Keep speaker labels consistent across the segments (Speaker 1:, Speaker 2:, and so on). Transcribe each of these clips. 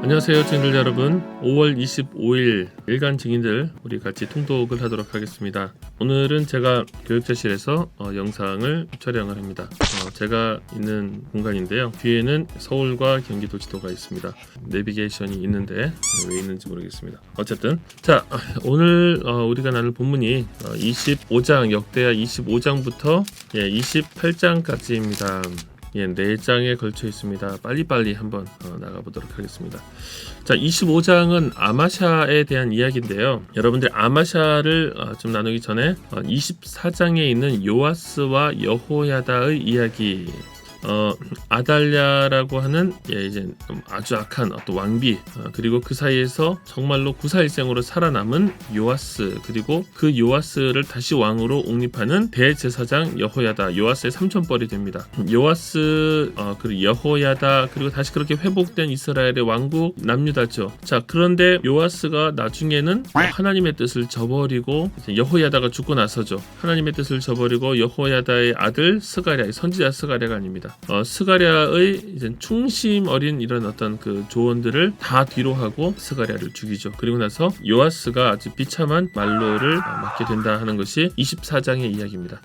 Speaker 1: 안녕하세요 친구들 여러분. 5월 25일 일간 증인들 우리 같이 통독을 하도록 하겠습니다. 오늘은 제가 교육자실에서 영상을 촬영을 합니다. 제가 있는 공간인데요, 뒤에는 서울과 경기도지도가 있습니다. 내비게이션이 있는데 왜 있는지 모르겠습니다. 어쨌든 자, 오늘 우리가 나눌 본문이 25장 역대하 25장부터 28장까지입니다. 4장에 걸쳐 있습니다. 빨리빨리 한번 나가보도록 하겠습니다. 자, 25장은 아마샤에 대한 이야기인데요. 여러분들 아마샤를 좀 나누기 전에 24장에 있는 요아스와 여호야다의 이야기, 아달랴라고 하는 이제 아주 악한 어떤 왕비, 그리고 그 사이에서 정말로 구사일생으로 살아남은 요아스, 그리고 그 요아스를 다시 왕으로 옹립하는 대제사장 여호야다, 요아스의 삼촌뻘이 됩니다. 요아스, 그리고 여호야다, 그리고 다시 그렇게 회복된 이스라엘의 왕국 남유다죠. 자, 그런데 요아스가 나중에는 하나님의 뜻을 저버리고 여호야다가 죽고 나서죠. 하나님의 뜻을 저버리고 여호야다의 아들 스가랴, 선지자 스가랴가 아닙니다. 스가랴의 이제 충심 어린 이런 어떤 그 조언들을 다 뒤로 하고 스가랴를 죽이죠. 그리고 나서 요아스가 아주 비참한 말로를 맞게 된다 하는 것이 24장의 이야기입니다.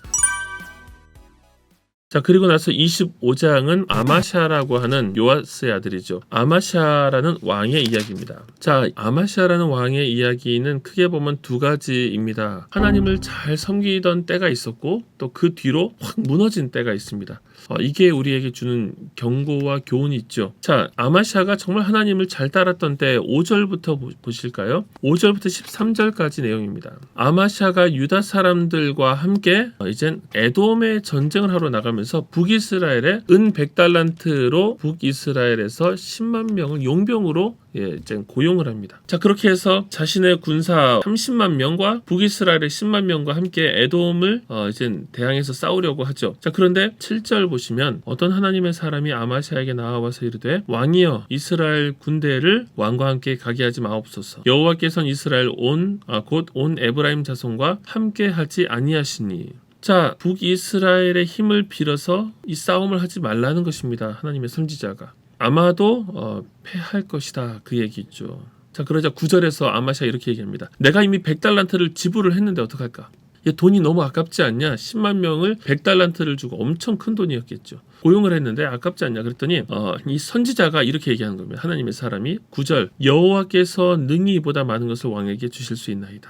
Speaker 1: 자, 그리고 나서 25장은 아마샤라고 하는 요아스의 아들이죠. 아마샤라는 왕의 이야기입니다. 자, 아마샤라는 왕의 이야기는 크게 보면 두 가지입니다. 하나님을 잘 섬기던 때가 있었고, 또 그 뒤로 확 무너진 때가 있습니다. 이게 우리에게 주는 경고와 교훈이 있죠. 자, 아마샤가 정말 하나님을 잘 따랐던 때 5절부터 보실까요? 5절부터 13절까지 내용입니다. 아마샤가 유다 사람들과 함께 이젠 에돔의 전쟁을 하러 나가면서 북이스라엘에 은 100달란트로 북이스라엘에서 10만 명을 용병으로 이제 고용을 합니다. 자, 그렇게 해서 자신의 군사 30만 명과 북이스라엘의 10만 명과 함께 에돔을 이제 대항해서 싸우려고 하죠. 자, 그런데 7절 보시면 어떤 하나님의 사람이 아마샤에게 나와서 이르되, 왕이여, 이스라엘 군대를 왕과 함께 가게 하지 마옵소서. 여호와께서는 이스라엘 곧 온 에브라임 자손과 함께 하지 아니하시니. 자, 북이스라엘의 힘을 빌어서 이 싸움을 하지 말라는 것입니다. 하나님의 선지자가. 아마도 패할 것이다, 그 얘기죠. 자, 그러자 9절에서 아마샤 이렇게 얘기합니다. 내가 이미 100달란트를 지불을 했는데 어떡할까? 돈이 너무 아깝지 않냐? 10만 명을 100달란트를 주고, 엄청 큰 돈이었겠죠. 고용을 했는데 아깝지 않냐? 그랬더니 이 선지자가 이렇게 얘기하는 겁니다. 하나님의 사람이 9절, 여호와께서 능히 이보다 많은 것을 왕에게 주실 수 있나이다.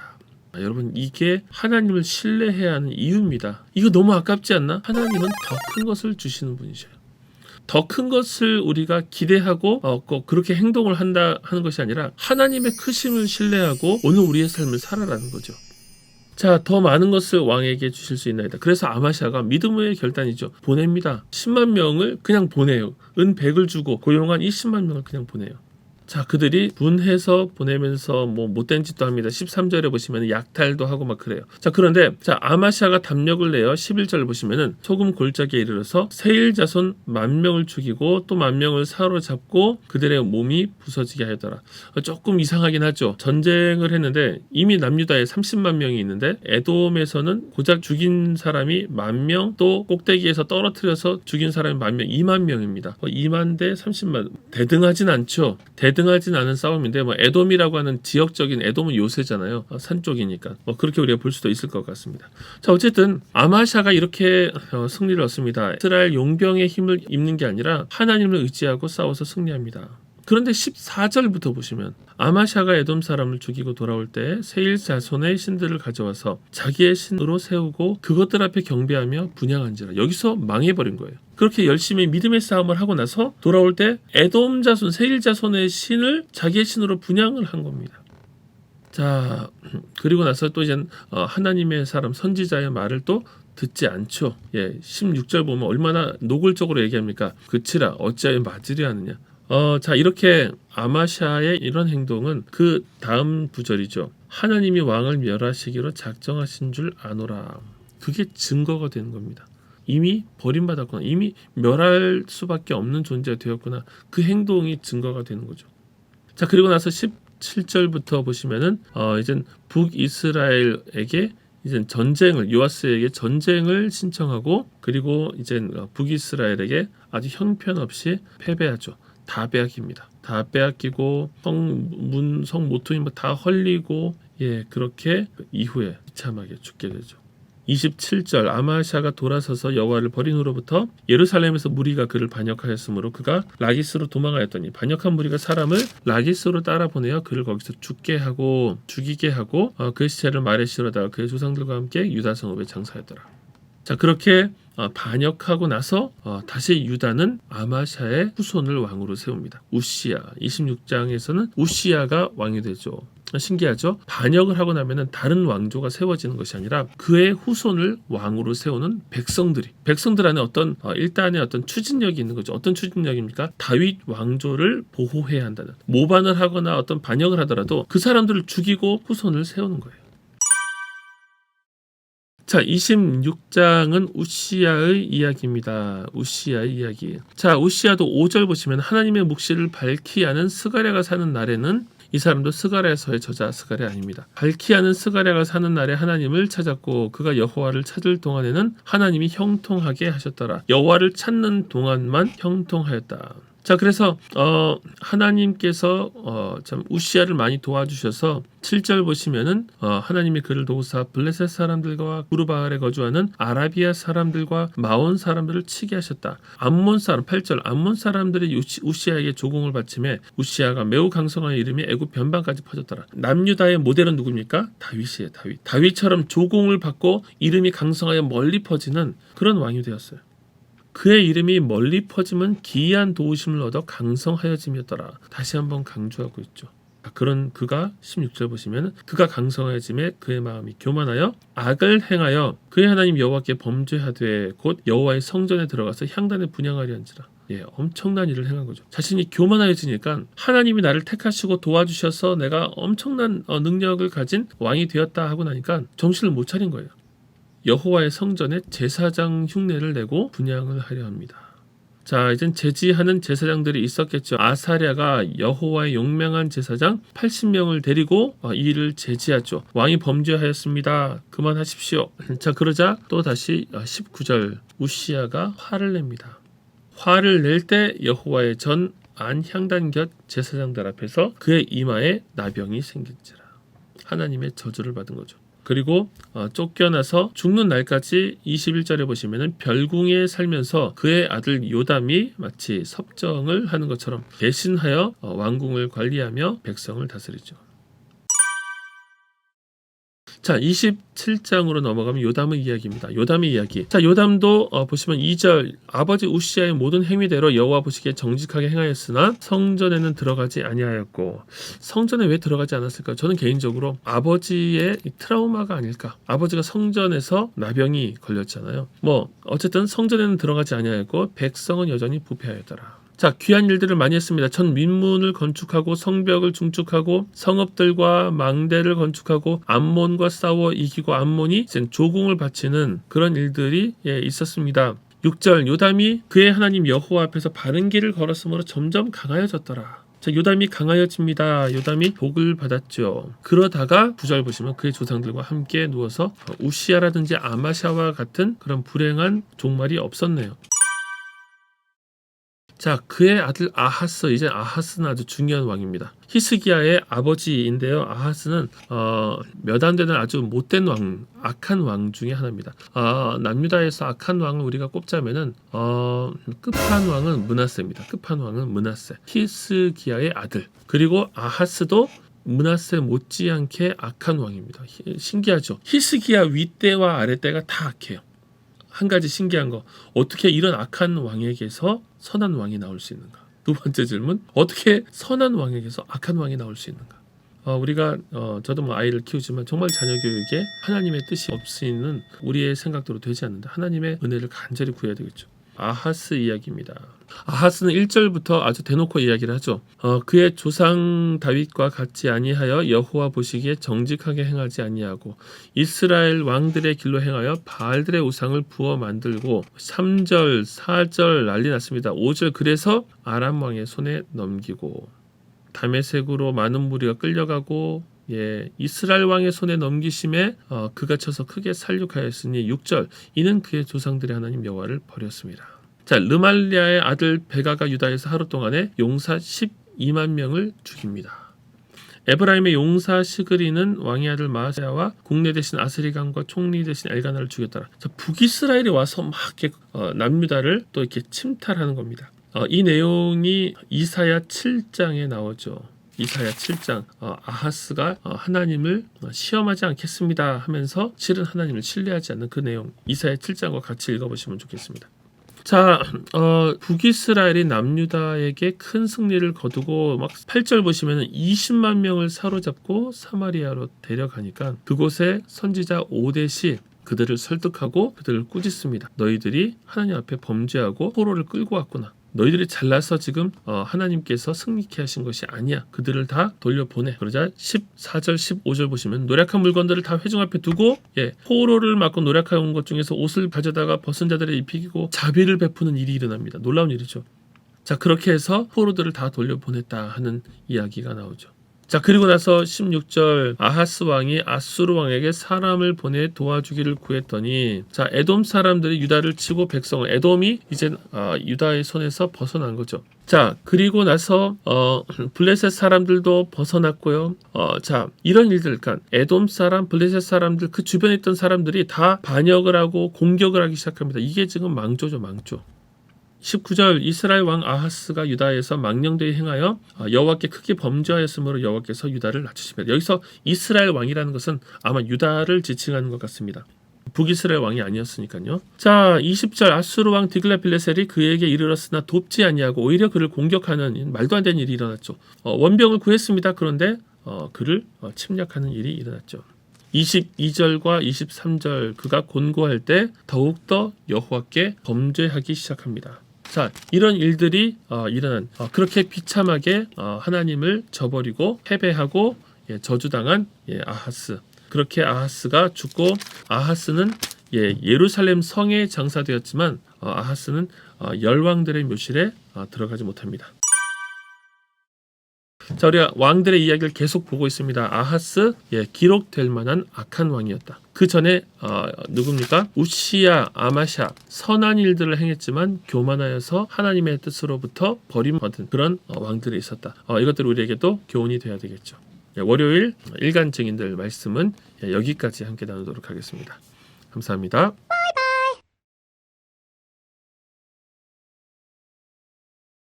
Speaker 1: 여러분, 이게 하나님을 신뢰해야 하는 이유입니다. 이거 너무 아깝지 않나? 하나님은 더 큰 것을 주시는 분이셔요. 더 큰 것을 우리가 기대하고 꼭 그렇게 행동을 한다 하는 것이 아니라 하나님의 크심을 신뢰하고 오늘 우리의 삶을 살아라는 거죠. 자, 더 많은 것을 왕에게 주실 수 있나이다. 그래서 아마샤가 믿음의 결단이죠. 보냅니다. 10만 명을 그냥 보내요. 은 100을 주고 고용한 이 10만 명을 그냥 보내요. 자, 그들이 분해서 보내면서 못된 짓도 합니다. 13절에 보시면 약탈도 하고 막 그래요. 자, 그런데 아마샤가 답력을 내어 11절 보시면은 소금 골짜기에 이르러서 세일 자손 10,000명을 죽이고 또 10,000명을 사로잡고 그들의 몸이 부서지게 하였더라. 조금 이상하긴 하죠. 전쟁을 했는데 이미 남유다에 30만 명이 있는데 에돔에서는 고작 죽인 사람이 10,000명, 또 꼭대기에서 떨어뜨려서 죽인 사람이 10,000명, 2만 명입니다. 2만 대 30만. 대등하진 않죠. 대등하진 않은 싸움인데 에돔이라고 하는 지역적인, 에돔은 요새잖아요. 산 쪽이니까 그렇게 우리가 볼 수도 있을 것 같습니다. 자, 어쨌든 아마샤가 이렇게 승리를 얻습니다. 이스라엘 용병의 힘을 입는 게 아니라 하나님을 의지하고 싸워서 승리합니다. 그런데 14절부터 보시면 아마샤가 에돔 사람을 죽이고 돌아올 때 세일 자손의 신들을 가져와서 자기의 신으로 세우고 그것들 앞에 경배하며 분향한지라. 여기서 망해버린 거예요. 그렇게 열심히 믿음의 싸움을 하고 나서 돌아올 때 에돔 자손, 세일 자손의 신을 자기의 신으로 분향을 한 겁니다. 자, 그리고 나서 또 이제 하나님의 사람 선지자의 말을 또 듣지 않죠. 16절 보면 얼마나 노골적으로 얘기합니까? 그치라 어찌하여 맞으려 하느냐. 자, 이렇게 아마샤의 이런 행동은 그 다음 구절이죠. 하나님이 왕을 멸하시기로 작정하신 줄 아노라. 그게 증거가 되는 겁니다. 이미 버림받았구나. 이미 멸할 수밖에 없는 존재가 되었구나. 그 행동이 증거가 되는 거죠. 자, 그리고 나서 17절부터 보시면은 이제 북이스라엘에게 이제 요아스에게 전쟁을 신청하고, 그리고 이제 북이스라엘에게 아주 형편없이 패배하죠. 다 빼앗깁니다. 다 빼앗기고 성 모퉁이 다 헐리고 그렇게 이후에 비참하게 죽게 되죠. 27절 아마시아가 돌아서서 여호와를 버린 후로부터 예루살렘에서 무리가 그를 반역하였으므로 그가 라기스로 도망하였더니 반역한 무리가 사람을 라기스로 따라 보내어 그를 거기서 죽이게 하고 그 시체를 말에 실어다가 그의 조상들과 함께 유다 성읍에 장사하였더라. 자, 그렇게 반역하고 나서 다시 유다는 아마샤의 후손을 왕으로 세웁니다. 우시야 26장에서는 우시야가 왕이 되죠. 신기하죠? 반역을 하고 나면은 다른 왕조가 세워지는 것이 아니라 그의 후손을 왕으로 세우는 백성들 안에 어떤 일단의 어떤 추진력이 있는 거죠. 어떤 추진력입니까? 다윗 왕조를 보호해야 한다는, 모반을 하거나 어떤 반역을 하더라도 그 사람들을 죽이고 후손을 세우는 거예요. 자, 26장은 우시야의 이야기입니다. 우시야의 이야기. 자, 우시야도 5절 보시면 하나님의 묵시를 발키야는 스가랴가 사는 날에는, 이 사람도 스가랴서의 저자 스가랴 아닙니다. 발키야는 스가랴가 사는 날에 하나님을 찾았고 그가 여호와를 찾을 동안에는 하나님이 형통하게 하셨더라. 여호와를 찾는 동안만 형통하였다. 자, 그래서 하나님께서 참 우시야를 많이 도와주셔서 7절 보시면은 하나님이 그를 도우사 블레셋 사람들과 구르바알에 거주하는 아라비아 사람들과 마온 사람들을 치게 하셨다. 암몬 사람 8절 암몬 사람들이 우시야에게 조공을 바치매 우시야가 매우 강성한 이름이 애굽 변방까지 퍼졌더라. 남유다의 모델은 누굽니까? 다윗이에요. 다윗처럼 조공을 받고 이름이 강성하여 멀리 퍼지는 그런 왕이 되었어요. 그의 이름이 멀리 퍼지면 기이한 도우심을 얻어 강성하여짐이었더라. 다시 한번 강조하고 있죠. 그런 그가 16절 보시면 그가 강성하여짐에 그의 마음이 교만하여 악을 행하여 그의 하나님 여호와께 범죄하되 곧 여호와의 성전에 들어가서 향단에 분향하려한지라. 엄청난 일을 행한 거죠. 자신이 교만해지니까 하나님이 나를 택하시고 도와주셔서 내가 엄청난 능력을 가진 왕이 되었다 하고 나니까 정신을 못 차린 거예요. 여호와의 성전에 제사장 흉내를 내고 분향을 하려 합니다. 자, 이젠 제지하는 제사장들이 있었겠죠. 아사랴가 여호와의 용맹한 제사장 80명을 데리고 이 일을 제지하죠. 왕이 범죄하였습니다. 그만하십시오. 자, 그러자 또 다시 19절 우시야가 화를 냅니다. 화를 낼 때 여호와의 전 안향단 곁 제사장들 앞에서 그의 이마에 나병이 생긴지라. 하나님의 저주를 받은 거죠. 그리고 쫓겨나서 죽는 날까지 21절에 보시면은 별궁에 살면서 그의 아들 요담이 마치 섭정을 하는 것처럼 대신하여 왕궁을 관리하며 백성을 다스리죠. 자, 27장으로 넘어가면 요담의 이야기입니다. 요담의 이야기. 자, 요담도 보시면 2절 아버지 우시야의 모든 행위대로 여호와 보시기에 정직하게 행하였으나 성전에는 들어가지 아니하였고, 성전에 왜 들어가지 않았을까? 저는 개인적으로 아버지의 트라우마가 아닐까. 아버지가 성전에서 나병이 걸렸잖아요. 어쨌든 성전에는 들어가지 아니하였고 백성은 여전히 부패하였더라. 자, 귀한 일들을 많이 했습니다. 전 민문을 건축하고 성벽을 중축하고 성읍들과 망대를 건축하고 암몬과 싸워 이기고 암몬이 조공을 바치는 그런 일들이 있었습니다. 6절 요담이 그의 하나님 여호와 앞에서 바른 길을 걸었으므로 점점 강하여졌더라. 자, 요담이 강하여집니다. 요담이 복을 받았죠. 그러다가 9절 보시면 그의 조상들과 함께 누워서 우시야라든지 아마샤와 같은 그런 불행한 종말이 없었네요. 자, 그의 아들 아하스, 이제 아하스는 아주 중요한 왕입니다. 히스기야의 아버지인데요. 아하스는 몇 안 되는 아주 못된 왕, 악한 왕 중에 하나입니다. 남유다에서 악한 왕을 우리가 꼽자면은 끝판왕은 므낫세입니다. 끝판왕은 므낫세, 히스기야의 아들. 그리고 아하스도 므낫세 못지않게 악한 왕입니다. 신기하죠? 히스기야 윗대와 아랫대가 다 악해요. 한 가지 신기한 거, 어떻게 이런 악한 왕에게서 선한 왕이 나올 수 있는가? 두 번째 질문, 어떻게 선한 왕에게서 악한 왕이 나올 수 있는가? 우리가 저도 아이를 키우지만 정말 자녀 교육에 하나님의 뜻이 없이는 우리의 생각대로 되지 않는다. 하나님의 은혜를 간절히 구해야 되겠죠. 아하스 이야기입니다. 아하스는 1절부터 아주 대놓고 이야기를 하죠. 그의 조상 다윗과 같지 아니하여 여호와 보시기에 정직하게 행하지 아니하고 이스라엘 왕들의 길로 행하여 바알들의 우상을 부어 만들고 3절 4절 난리 났습니다. 5절 그래서 아람 왕의 손에 넘기고 다메섹으로 많은 무리가 끌려가고 이스라엘 왕의 손에 넘기심에 그가 쳐서 크게 살육하였으니 6절 이는 그의 조상들의 하나님 여호와를 버렸습니다. 자, 르말리아의 아들 베가가 유다에서 하루 동안에 용사 2만 명을 죽입니다. 에브라임의 용사 시그리는 왕의 아들 마아세야와 국내 대신 아스리감과 총리 대신 엘가나를 죽였더라. 북이스라엘이 와서 막 이렇게 남유다를 또 이렇게 침탈하는 겁니다. 이 내용이 이사야 7장에 나오죠. 이사야 7장 아하스가 하나님을 시험하지 않겠습니다 하면서 실은 하나님을 신뢰하지 않는 그 내용, 이사야 7장과 같이 읽어보시면 좋겠습니다. 자, 북이스라엘이 남유다에게 큰 승리를 거두고 막 8절 보시면 20만 명을 사로잡고 사마리아로 데려가니까 그곳에 선지자 오뎃이 그들을 설득하고 그들을 꾸짖습니다. 너희들이 하나님 앞에 범죄하고 포로를 끌고 왔구나. 너희들이 잘나서 지금 하나님께서 승리케 하신 것이 아니야. 그들을 다 돌려보내. 그러자 14절 15절 보시면 노력한 물건들을 다 회중 앞에 두고 포로를 맞고 노력해온 것 중에서 옷을 가져다가 벗은 자들의 입히고 자비를 베푸는 일이 일어납니다. 놀라운 일이죠. 자, 그렇게 해서 포로들을 다 돌려보냈다 하는 이야기가 나오죠. 자, 그리고 나서 16절 아하스 왕이 아수르 왕에게 사람을 보내 도와주기를 구했더니 자, 에돔 사람들이 유다를 치고 백성을 에돔이 이제 유다의 손에서 벗어난 거죠. 자, 그리고 나서 블레셋 사람들도 벗어났고요. 자, 이런 일들, 그러니까 에돔 사람, 블레셋 사람들 그 주변에 있던 사람들이 다 반역을 하고 공격을 하기 시작합니다. 이게 지금 망조죠, 망조. 19절 이스라엘 왕 아하스가 유다에서 망령되이 행하여 여호와께 크게 범죄하였으므로 여호와께서 유다를 낮추십니다. 여기서 이스라엘 왕이라는 것은 아마 유다를 지칭하는 것 같습니다. 북이스라엘 왕이 아니었으니까요. 자, 20절 아수르 왕 디글라필레셀이 그에게 이르렀으나 돕지 아니하고 오히려 그를 공격하는 말도 안 되는 일이 일어났죠. 원병을 구했습니다. 그런데 그를 침략하는 일이 일어났죠. 22절과 23절 그가 곤고할 때 더욱더 여호와께 범죄하기 시작합니다. 자, 이런 일들이 일어난 그렇게 비참하게 하나님을 저버리고 패배하고 저주당한 아하스. 그렇게 아하스가 죽고 아하스는 예루살렘 성에 장사되었지만 아하스는 열왕들의 묘실에 들어가지 못합니다. 자, 우리가 왕들의 이야기를 계속 보고 있습니다. 아하스 기록될 만한 악한 왕이었다. 그 전에 누굽니까? 우시야, 아마샤 선한 일들을 행했지만 교만하여서 하나님의 뜻으로부터 버림받은 그런 왕들이 있었다. 이것들 우리에게도 교훈이 되어야 되겠죠. 월요일 일간 증인들 말씀은 여기까지 함께 나누도록 하겠습니다. 감사합니다.